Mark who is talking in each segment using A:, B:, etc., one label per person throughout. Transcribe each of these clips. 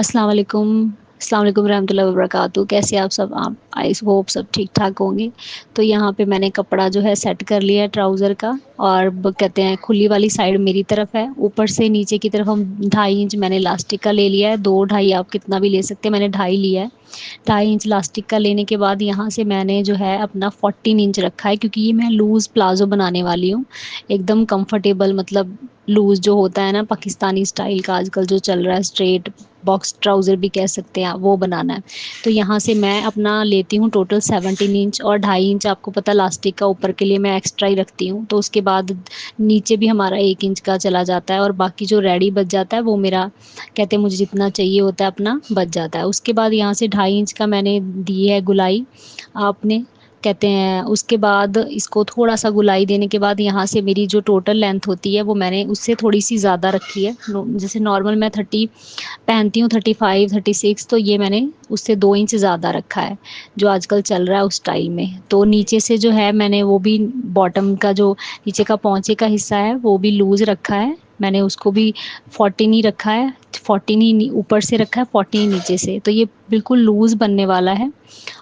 A: अस्सलाम वालेकुम। अस्सलाम वालेकुम रहमतुल्लाहि व बरकातहू। कैसे आप सब? आप आई होप सब ठीक ठाक होंगे। तो यहाँ पे मैंने कपड़ा जो है सेट कर लिया है ट्राउज़र का। और कहते हैं खुली वाली साइड मेरी तरफ है, ऊपर से नीचे की तरफ हम 2.5 इंच मैंने इलास्टिक का ले लिया है। 2 2.5 आप कितना भी ले सकते हैं, मैंने 2.5 लिया है। 2.5 इंच इलास्टिक का लेने के बाद यहाँ से मैंने जो है अपना 14 इंच रखा है, क्योंकि ये मैं लूज़ प्लाजो बनाने वाली हूँ। एकदम कंफर्टेबल, मतलब लूज़ जो होता है ना पाकिस्तानी स्टाइल का आजकल जो चल रहा है, स्ट्रेट बॉक्स ट्राउज़र भी कह सकते हैं आप, वो बनाना है। तो यहाँ से मैं अपना लेती हूँ टोटल 17 इंच, और 2.5 इंच आपको पता लास्टिक का ऊपर के लिए मैं एक्स्ट्रा ही रखती हूँ। तो उसके बाद नीचे भी हमारा 1 इंच का चला जाता है, और बाकी जो रेडी बच जाता है वो मेरा, कहते हैं मुझे जितना चाहिए होता है अपना बच जाता है। उसके बाद यहाँ से 2.5 इंच का मैंने दी है गुलाई आपने, कहते हैं उसके बाद इसको थोड़ा सा गुलाई देने के बाद यहाँ से मेरी जो टोटल लेंथ होती है वो मैंने उससे थोड़ी सी ज़्यादा रखी है। जैसे नॉर्मल मैं 30 पहनती हूँ, 35 36, तो ये मैंने उससे 2 इंच ज़्यादा रखा है, जो आजकल चल रहा है उस स्टाइल में। तो नीचे से जो है मैंने वो भी बॉटम का जो नीचे का पहुँचे का हिस्सा है वो भी लूज़ रखा है, मैंने उसको भी 14 ही रखा है। 14 ही ऊपर से रखा है, 14 नीचे से, तो ये बिल्कुल लूज़ बनने वाला है।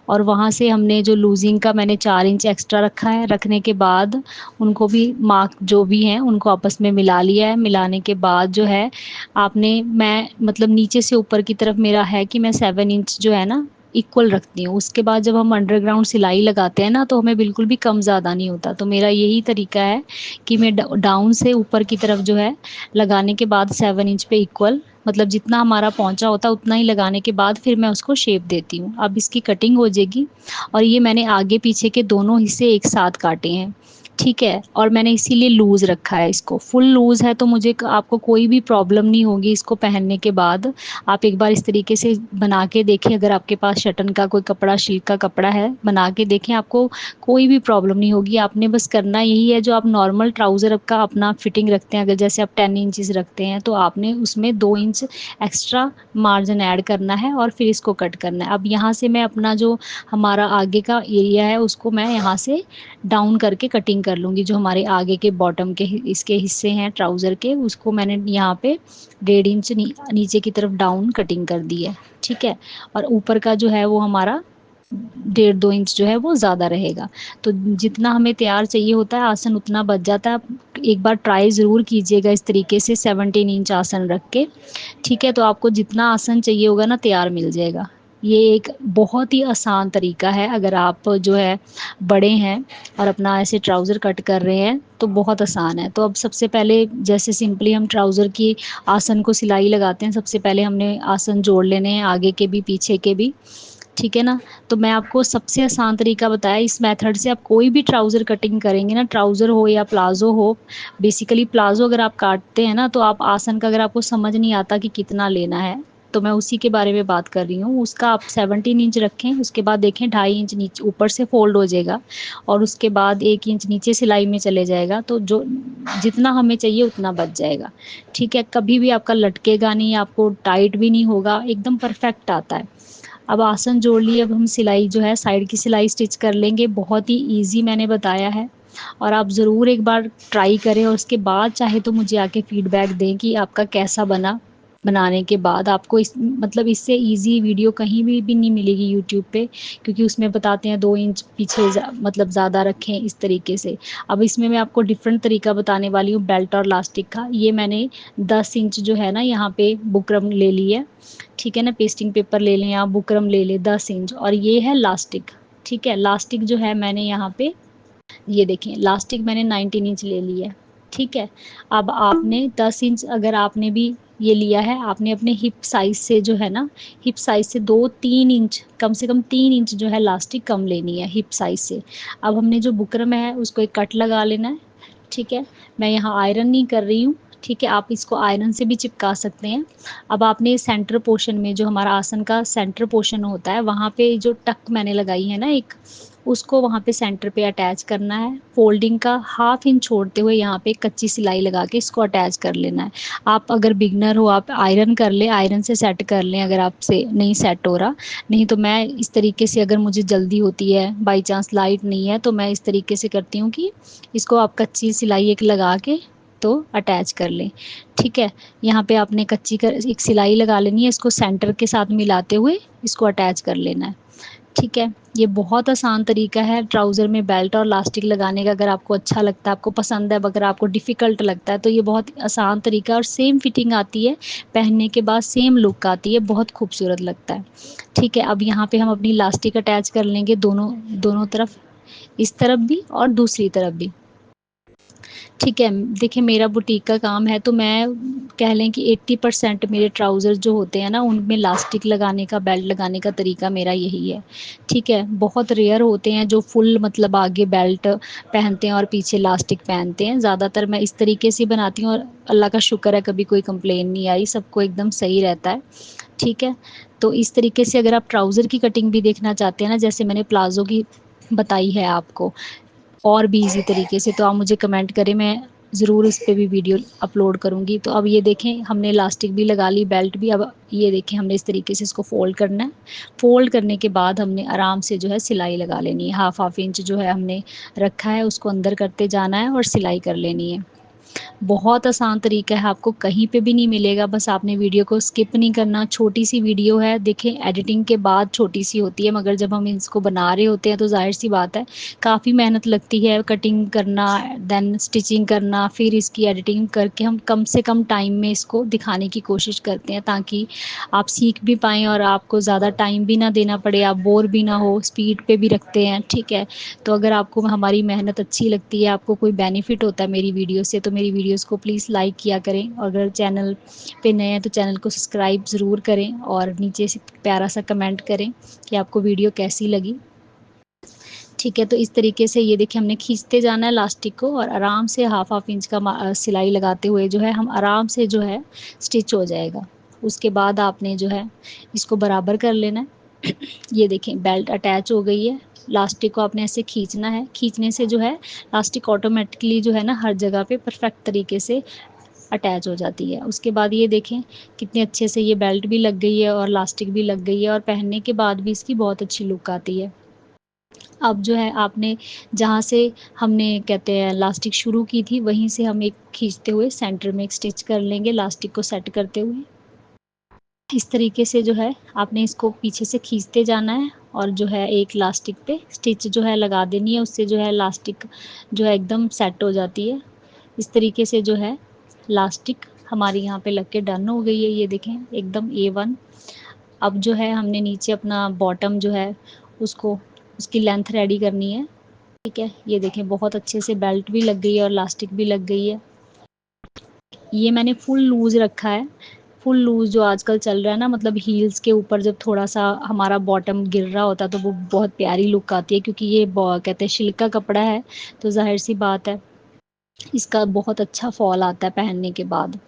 A: और वहाँ से हमने जो लूजिंग का मैंने 4 इंच एक्स्ट्रा रखा है, रखने के बाद उनको भी मार्क जो भी हैं उनको आपस में मिला लिया है। मिलाने के बाद जो है आपने, मैं मतलब नीचे से ऊपर की तरफ मेरा है कि मैं 7 इंच जो है ना इक्वल रखती हूँ। उसके बाद जब हम अंडरग्राउंड सिलाई लगाते हैं ना, तो हमें बिल्कुल भी कम ज़्यादा नहीं होता। तो मेरा यही तरीका है कि मैं डाउन से ऊपर की तरफ जो है लगाने के बाद 7 इंच पे इक्वल, मतलब जितना हमारा पहुंचा होता है उतना ही लगाने के बाद फिर मैं उसको शेप देती हूँ। अब इसकी कटिंग हो जाएगी। और ये मैंने आगे पीछे के दोनों हिस्से एक साथ काटे हैं, ठीक है। और मैंने इसीलिए लूज़ रखा है, इसको फुल लूज़ है तो मुझे आपको कोई भी प्रॉब्लम नहीं होगी इसको पहनने के बाद। आप एक बार इस तरीके से बना के देखें, अगर आपके पास शटन का कोई कपड़ा, सिल्क का कपड़ा है, बना के देखें, आपको कोई भी प्रॉब्लम नहीं होगी। आपने बस करना यही है, जो आप नॉर्मल ट्राउज़र का अपना फिटिंग रखते हैं, अगर जैसे आप 10 इंचज़ रखते हैं तो आपने उसमें 2 इंच एक्स्ट्रा मार्जिन ऐड करना है और फिर इसको कट करना है। अब यहाँ से मैं अपना जो हमारा आगे का एरिया है उसको मैं यहाँ से डाउन करके कटिंग कर लूँगी। जो हमारे आगे के बॉटम के इसके हिस्से हैं ट्राउज़र के, उसको मैंने यहाँ पे 1.5 इंच नीचे की तरफ डाउन कटिंग कर दी है, ठीक है। और ऊपर का जो है वो हमारा 1.5 2 इंच जो है वो ज़्यादा रहेगा। तो जितना हमें तैयार चाहिए होता है आसन उतना बच जाता है। आप एक बार ट्राई ज़रूर कीजिएगा इस तरीके से 17 इंच आसन रख के, ठीक है। तो आपको जितना आसन चाहिए होगा ना तैयार मिल जाएगा। ये एक बहुत ही आसान तरीका है, अगर आप जो है बड़े हैं और अपना ऐसे ट्राउज़र कट कर रहे हैं तो बहुत आसान है। तो अब सबसे पहले जैसे सिंपली हम ट्राउज़र की आसन को सिलाई लगाते हैं, सबसे पहले हमने आसन जोड़ लेने हैं, आगे के भी पीछे के भी, ठीक है ना। तो मैं आपको सबसे आसान तरीका बताया, इस मेथड से आप कोई भी ट्राउज़र कटिंग करेंगे ना, ट्राउज़र हो या प्लाज़ो हो, बेसिकली प्लाज़ो अगर आप काटते हैं ना तो आप आसन का अगर आपको समझ नहीं आता कि कितना लेना है, तो मैं उसी के बारे में बात कर रही हूँ। उसका आप 17 इंच रखें, उसके बाद देखें 2.5 इंच नीचे ऊपर से फोल्ड हो जाएगा, और उसके बाद 1 इंच नीचे सिलाई में चले जाएगा, तो जो जितना हमें चाहिए उतना बच जाएगा, ठीक है। कभी भी आपका लटकेगा नहीं, आपको टाइट भी नहीं होगा, एकदम परफेक्ट आता है। अब आसन जोड़ लिए, अब हम सिलाई जो है साइड की सिलाई स्टिच कर लेंगे। बहुत ही ईजी मैंने बताया है, और आप ज़रूर एक बार ट्राई करें, और उसके बाद चाहे तो मुझे आके फीडबैक दें कि आपका कैसा बना। बनाने के बाद आपको इस मतलब इससे ईजी वीडियो कहीं भी नहीं मिलेगी यूट्यूब पे, क्योंकि उसमें बताते हैं 2 इंच पीछे मतलब ज़्यादा रखें इस तरीके से। अब इसमें मैं आपको डिफरेंट तरीका बताने वाली हूँ बेल्ट और लास्टिक का। ये मैंने 10 इंच जो है ना यहाँ पे बुकरम ले ली है, ठीक है ना। पेस्टिंग पेपर ले लें या बुकरम ले लें 10 इंच, और ये है लास्टिक, ठीक है। लास्टिक जो है मैंने यहाँ पे, ये देखें लास्टिक मैंने 19 इंच ले ली है, ठीक है। अब आपने 10 इंच अगर आपने भी ये लिया है, आपने अपने हिप साइज़ से जो है ना, हिप साइज़ से 2 3 इंच, कम से कम 3 इंच जो है लास्टिक कम लेनी है हिप साइज़ से। अब हमने जो बुकरम है उसको एक कट लगा लेना है, ठीक है। मैं यहाँ आयरन नहीं कर रही हूँ, ठीक है, आप इसको आयरन से भी चिपका सकते हैं। अब आपने सेंटर पोर्शन में, जो हमारा आसन का सेंटर पोर्शन होता है, वहाँ पे जो टक मैंने लगाई है ना एक, उसको वहाँ पे सेंटर पे अटैच करना है। फोल्डिंग का 1/2 इंच छोड़ते हुए यहाँ पे कच्ची सिलाई लगा के इसको अटैच कर लेना है। आप अगर बिगनर हो आप आयरन कर लें, आयरन से सेट कर लें अगर आपसे नहीं सेट हो रहा। नहीं तो मैं इस तरीके से, अगर मुझे जल्दी होती है, बाई चांस लाइट नहीं है, तो मैं इस तरीके से करती हूँ कि इसको आप कच्ची सिलाई एक लगा के तो अटैच कर लें। ठीक है, यहाँ पे आपने कच्ची एक सिलाई लगा लेनी है, इसको सेंटर के साथ मिलाते हुए इसको अटैच कर लेना है। ठीक है, ये बहुत आसान तरीका है ट्राउज़र में बेल्ट और इलास्टिक लगाने का। अगर आपको अच्छा लगता है, आपको पसंद है, अगर आपको डिफ़िकल्ट लगता है तो ये बहुत आसान तरीका है और सेम फिटिंग आती है, पहनने के बाद सेम लुक आती है, बहुत खूबसूरत लगता है। ठीक है, अब यहाँ पे हम अपनी इलास्टिक अटैच कर लेंगे दोनों दोनों तरफ, इस तरफ भी और दूसरी तरफ भी। ठीक है, देखिए मेरा बुटीक का काम है तो मैं कह लें कि 80% मेरे ट्राउज़र जो होते हैं ना उनमें इलास्टिक लगाने का, बेल्ट लगाने का तरीका मेरा यही है। ठीक है, बहुत रेयर होते हैं जो फुल मतलब आगे बेल्ट पहनते हैं और पीछे इलास्टिक पहनते हैं। ज़्यादातर मैं इस तरीके से बनाती हूँ और अल्लाह का शुक्र है कभी कोई कंप्लेन नहीं आई, सबको एकदम सही रहता है। ठीक है, तो इस तरीके से अगर आप ट्राउज़र की कटिंग भी देखना चाहते हैं ना, जैसे मैंने प्लाज़ो की बताई है आपको और भी ईज़ी तरीके से, तो आप मुझे कमेंट करें, मैं ज़रूर इस पे भी वीडियो अपलोड करूँगी। तो अब ये देखें हमने इलास्टिक भी लगा ली, बेल्ट भी। अब ये देखें हमने इस तरीके से इसको फ़ोल्ड करना है। फ़ोल्ड करने के बाद हमने आराम से जो है सिलाई लगा लेनी है। हाफ़ इंच जो है हमने रखा है उसको अंदर करते जाना है और सिलाई कर लेनी है। बहुत आसान तरीका है, आपको कहीं पे भी नहीं मिलेगा, बस आपने वीडियो को स्किप नहीं करना। छोटी-सी वीडियो है, देखें एडिटिंग के बाद छोटी-सी होती है, मगर जब हम इसको बना रहे होते हैं तो ज़ाहिर-सी बात है काफ़ी मेहनत लगती है, कटिंग करना, देन स्टिचिंग करना, फिर इसकी एडिटिंग करके हम कम से कम टाइम में इसको दिखाने की कोशिश करते हैं ताकि आप सीख भी पाएँ और आपको ज़्यादा टाइम भी ना देना पड़े, आप बोर भी ना हो, स्पीड पे भी रखते हैं, ठीक है। तो अगर आपको हमारी मेहनत अच्छी लगती है, आपको कोई बेनिफिट होता है मेरी वीडियो से, तो मेरी वीडियोज़ को प्लीज़ लाइक किया करें और अगर चैनल पे नए हैं तो चैनल को सब्सक्राइब ज़रूर करें और नीचे से प्यारा सा कमेंट करें कि आपको वीडियो कैसी लगी। ठीक है, तो इस तरीके से ये देखिए हमने खींचते जाना है इलास्टिक को और आराम से हाफ़ इंच का सिलाई लगाते हुए जो है हम आराम से जो है स्टिच हो जाएगा। उसके बाद आपने जो है इसको बराबर कर लेना है। ये देखें बेल्ट अटैच हो गई है, इलास्टिक को आपने ऐसे खींचना है, खींचने से जो है इलास्टिक ऑटोमेटिकली जो है ना हर जगह पे परफेक्ट तरीके से अटैच हो जाती है। उसके बाद ये देखें कितने अच्छे से ये बेल्ट भी लग गई है और इलास्टिक भी लग गई है और पहनने के बाद भी इसकी बहुत अच्छी लुक आती है। अब जो है आपने जहाँ से हमने कहते हैं इलास्टिक शुरू की थी वहीं से हम एक खींचते हुए सेंटर में एक स्टिच कर लेंगे इलास्टिक को सेट करते हुए। इस तरीके से जो है आपने इसको पीछे से खींचते जाना है और जो है एक इलास्टिक पे स्टिच जो है लगा देनी है, उससे जो है इलास्टिक जो है एकदम सेट हो जाती है। इस तरीके से जो है इलास्टिक हमारी यहाँ पे लग के डन हो गई है, ये देखें एकदम A1। अब जो है हमने नीचे अपना बॉटम जो है उसको उसकी लेंथ रेडी करनी है। ठीक है, ये देखें बहुत अच्छे से बेल्ट भी लग गई है और इलास्टिक भी लग गई है। ये मैंने फुल लूज़ रखा है, फुल लूज़ जो आजकल चल रहा है ना, मतलब हील्स के ऊपर जब थोड़ा-सा हमारा बॉटम गिर रहा होता है तो वो बहुत प्यारी लुक आती है क्योंकि ये कहते हैं सिल्क का कपड़ा है, तो ज़ाहिर-सी बात है इसका बहुत अच्छा फ़ॉल आता है पहनने के बाद।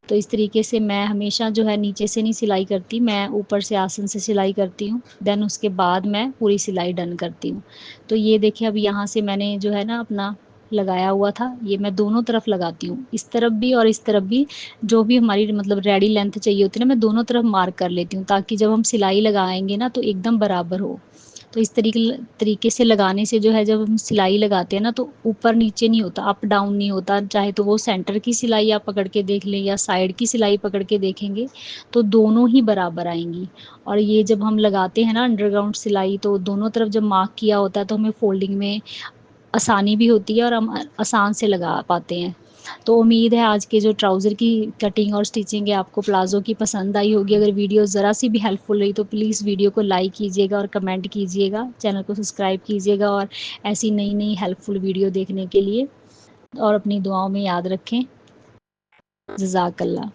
A: तो इस तरीके से मैं हमेशा जो है नीचे से नहीं सिलाई करती, मैं ऊपर से आसन से सिलाई करती हूँ, देन उसके बाद मैं पूरी सिलाई डन करती हूँ। तो ये देखिए अब यहाँ से मैंने जो है ना अपना लगाया हुआ था, ये मैं दोनों तरफ लगाती हूँ, इस तरफ भी और इस तरफ भी, जो भी हमारी मतलब रेडी लेंथ चाहिए होती है ना, मैं दोनों तरफ मार्क कर लेती हूँ ताकि जब हम सिलाई लगाएँगे ना तो एकदम बराबर हो। तो इस तरीके से लगाने से जो है जब हम सिलाई लगाते हैं ना तो ऊपर-नीचे नहीं होता, अप डाउन नहीं होता, चाहे तो वो सेंटर की सिलाई आप पकड़ के देख लें या साइड की सिलाई पकड़ के देखेंगे, तो दोनों ही बराबर आएँगी। और ये जब हम लगाते हैं ना अंडरग्राउंड सिलाई तो दोनों तरफ जब मार्क किया होता है तो हमें फ़ोल्डिंग में आसानी भी होती है और हम आसान से लगा पाते हैं। तो उम्मीद है आज के जो ट्राउज़र की कटिंग और स्टिचिंग है आपको प्लाज़ो की पसंद आई होगी। अगर वीडियो ज़रा-सी भी हेल्पफुल रही तो प्लीज़ वीडियो को लाइक कीजिएगा और कमेंट कीजिएगा। चैनल को सब्सक्राइब कीजिएगा और ऐसी नई-नई हेल्पफुल वीडियो देखने के लिए और अपनी दुआओं में याद रखें। जज़ाकल्लाह।